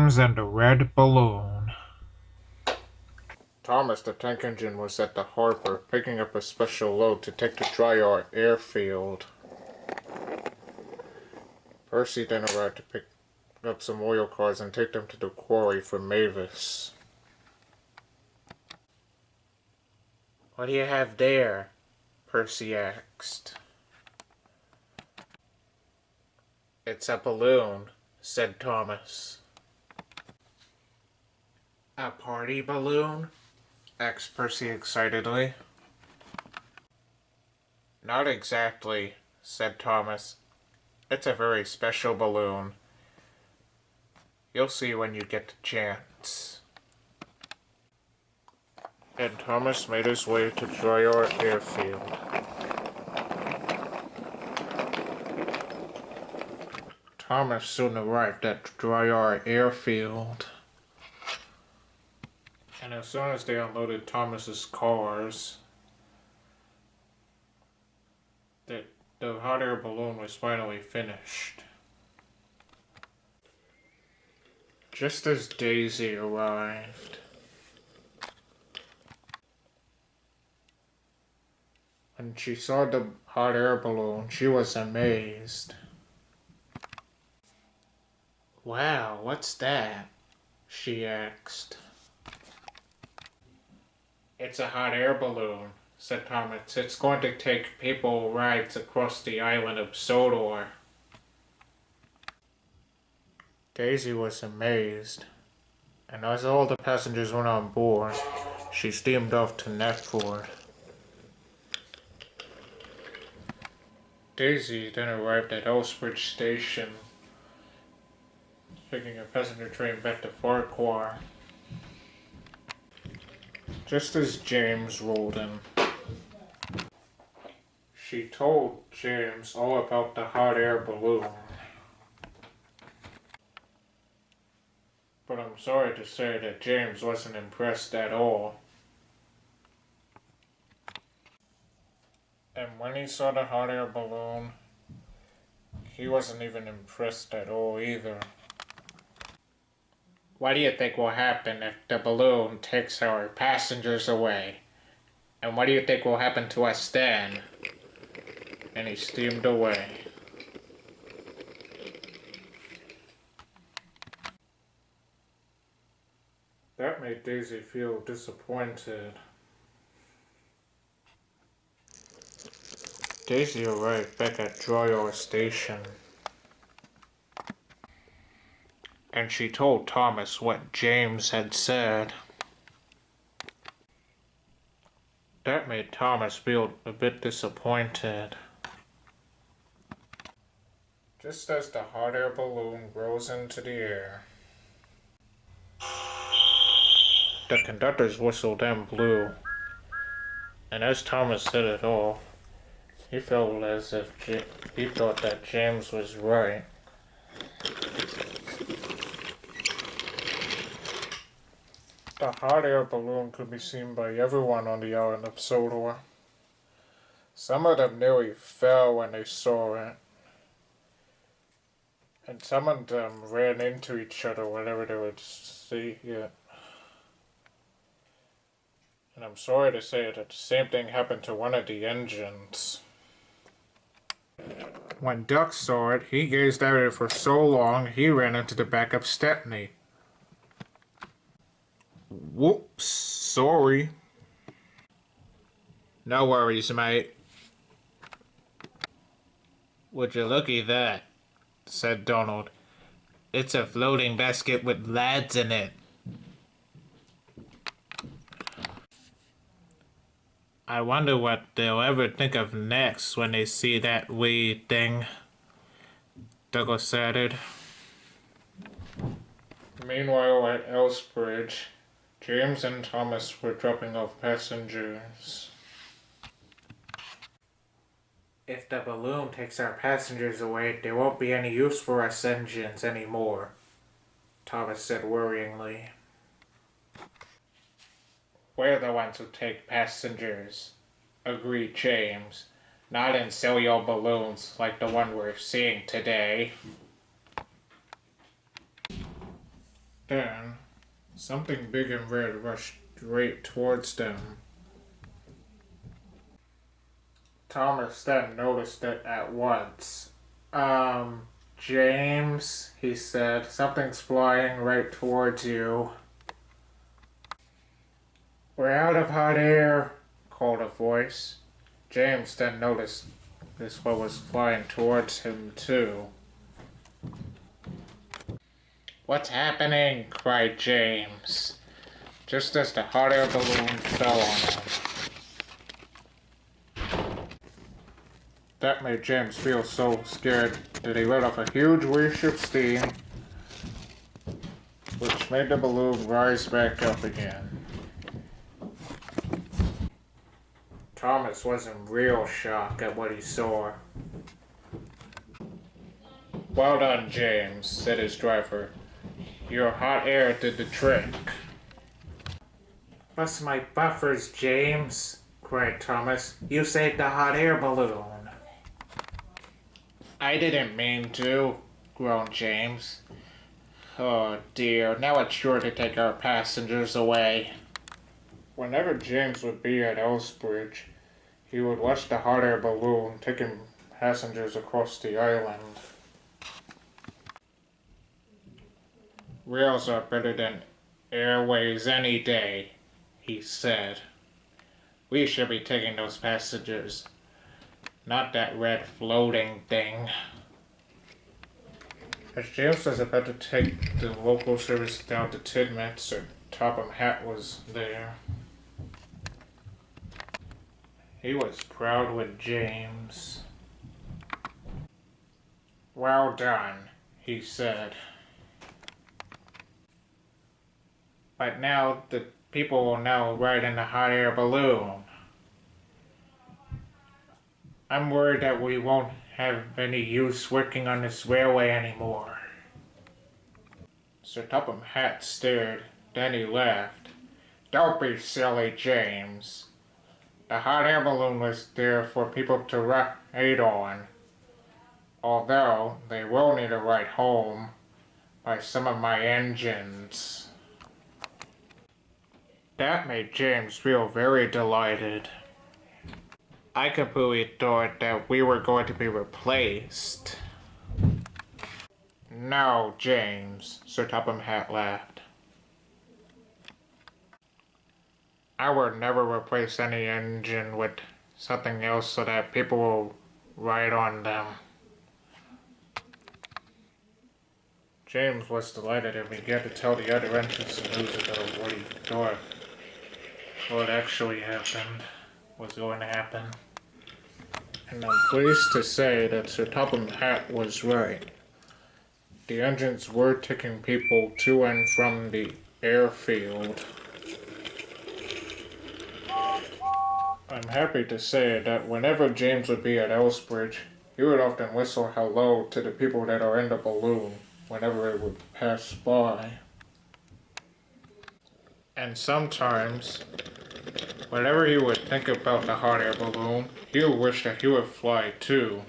James and the Red Balloon. Thomas the tank engine was at the harbor picking up a special load to take to Dryaw airfield. Percy then arrived to pick up some oil cars and take them to the quarry for Mavis. "What do you have there?" Percy asked. "It's a balloon," said Thomas. "A party balloon?" asked Percy excitedly. "Not exactly," said Thomas. "It's a very special balloon. You'll see when you get the chance." And Thomas made his way to Dryaw airfield. Thomas soon arrived at Dryaw airfield. And as soon as they unloaded Thomas's cars, the hot air balloon was finally finished. Just as Daisy arrived. When she saw the hot air balloon, she was amazed. "Wow, what's that?" she asked. "It's a hot air balloon," said Thomas. "It's going to take people rides across the island of Sodor." Daisy was amazed, and as all the passengers went on board, she steamed off to Netford. Daisy then arrived at Elsbridge Station, taking a passenger train back to Farquhar. Just as James rolled in, she told James all about the hot air balloon. But I'm sorry to say that James wasn't impressed at all. And when he saw the hot air balloon, he wasn't even impressed at all either. "What do you think will happen if the balloon takes our passengers away? And what do you think will happen to us then?" And he steamed away. That made Daisy feel disappointed. Daisy arrived back at Dryaw Station, and she told Thomas what James had said. That made Thomas feel a bit disappointed. Just as the hot air balloon rose into the air, the conductor's whistle then blew, and as Thomas said it all, he felt as if he thought that James was right. The hot air balloon could be seen by everyone on the island of Sodor. Some of them nearly fell when they saw it, and some of them ran into each other whenever they would see it. And I'm sorry to say that the same thing happened to one of the engines. When Duck saw it, he gazed at it for so long he ran into the back of Stepney. "Whoops, sorry." "No worries, mate." "Would you look at that?" said Donald. "It's a floating basket with lads in it." "I wonder what they'll ever think of next when they see that wee thing," Douglas added. Meanwhile at Elsbridge, James and Thomas were dropping off passengers. "If the balloon takes our passengers away, there won't be any use for us engines anymore," Thomas said worryingly. "We're the ones who take passengers," agreed James. "Not in silly old balloons like the one we're seeing today." Then, something big and red rushed straight towards them. Thomas then noticed it at once. James, he said, something's flying right towards you. We're out of hot air, called a voice. James then noticed this what was flying towards him too. What's happening? Cried James, just as the hot air balloon fell on him. That made James feel so scared that he let off a huge whoosh of steam, which made the balloon rise back up again. Thomas was in real shock at what he saw. Well done, James, said his driver. Your hot air did the trick. Bust my buffers, James, cried Thomas. You saved the hot air balloon. I didn't mean to, groaned James. Oh dear, now it's sure to take our passengers away. Whenever James would be at Elsbridge, he would watch the hot air balloon taking passengers across the island. Rails are better than airways any day, he said. We should be taking those passengers, not that red floating thing. As James was about to take the local service down to Tidmouth, Topham Hatt was there. He was proud with James. Well done, he said. But now the people will now ride in the hot air balloon. I'm worried that we won't have any use working on this railway anymore. Sir Topham Hatt stared, then he laughed. Don't be silly, James. The hot air balloon was there for people to ride on, although they will need a ride home by some of my engines. That made James feel very delighted. I completely thought that we were going to be replaced. No, James, Sir Topham Hatt laughed. I would never replace any engine with something else so that people will ride on them. James was delighted and began to tell the other entrants the news about what he thought what actually happened, was going to happen. And I'm pleased to say that Sir Topham Hatt was right. The engines were taking people to and from the airfield. I'm happy to say that whenever James would be at Elsbridge, he would often whistle hello to the people that are in the balloon whenever it would pass by. And sometimes, whenever he would think about the hot air balloon, he would wish that he would fly too.